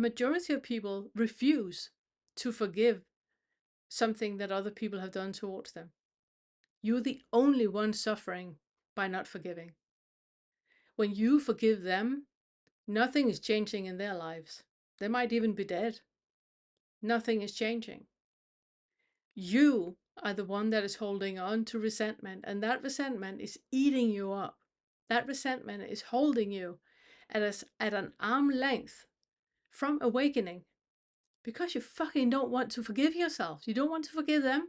majority of people refuse to forgive something that other people have done towards them. You're the only one suffering by not forgiving. When you forgive them, nothing is changing in their lives. They might even be dead. Nothing is changing. You are the one that is holding on to resentment, and that resentment is eating you up. That resentment is holding you at an arm length from awakening because you fucking don't want to forgive yourself. You don't want to forgive them.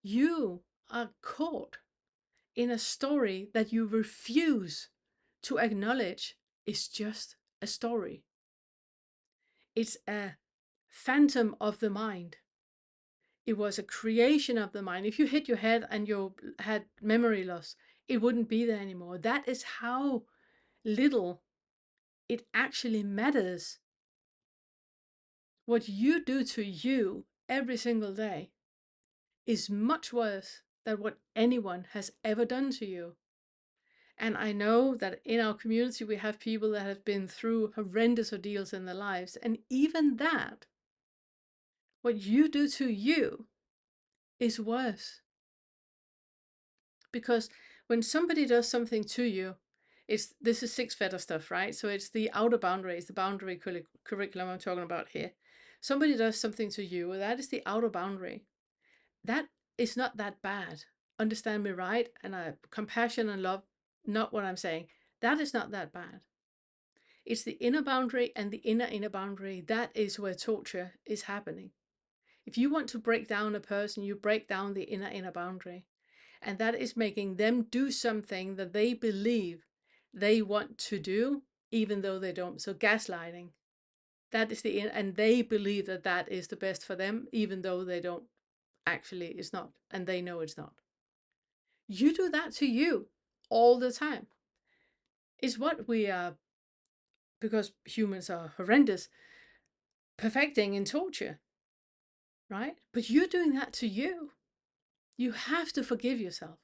You are caught in a story that you refuse to acknowledge is just a story. It's a phantom of the mind. It was a creation of the mind. If you hit your head and you had memory loss, it wouldn't be there anymore. That is how little it actually matters. What you do to you every single day is much worse than what anyone has ever done to you. And I know that in our community, we have people that have been through horrendous ordeals in their lives. And even that, what you do to you is worse. Because when somebody does something to you, this is six fetter stuff, right? So it's the outer boundaries, the boundary curriculum I'm talking about here. Somebody does something to you, that is the outer boundary. That is not that bad. Understand me right? And compassion and love, not what I'm saying. That is not that bad. It's the inner boundary and the inner boundary. That is where torture is happening. If you want to break down a person, you break down the inner boundary. And that is making them do something that they believe they want to do, even though they don't. So gaslighting. That is and they believe that that is the best for them, even though they don't. Actually, it's not. And they know it's not. You do that to you all the time. It's what we are, because humans are horrendous, perfecting in torture, right? But you're doing that to you. You have to forgive yourself.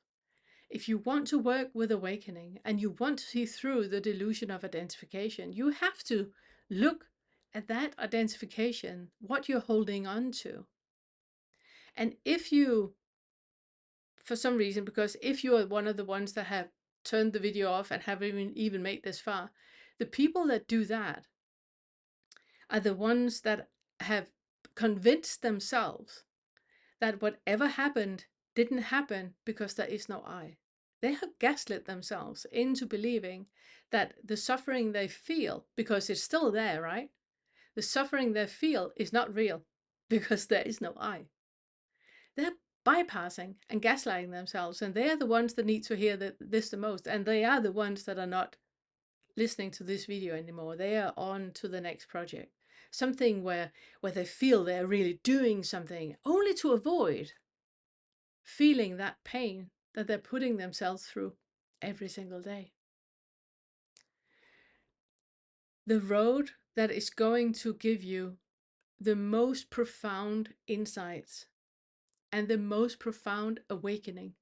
If you want to work with awakening and you want to see through the delusion of identification, you have to look at that identification, what you're holding on to. And if you, for some reason, because if you are one of the ones that have turned the video off and haven't even made this far, the people that do that are the ones that have convinced themselves that whatever happened didn't happen because there is no I. They have gaslit themselves into believing that the suffering they feel, because it's still there, right? The suffering they feel is not real because there is no I. They're bypassing and gaslighting themselves, and they are the ones that need to hear this the most, and they are the ones that are not listening to this video anymore. They are on to the next project. Something where they feel they're really doing something only to avoid feeling that pain that they're putting themselves through every single day. The road that is going to give you the most profound insights and the most profound awakening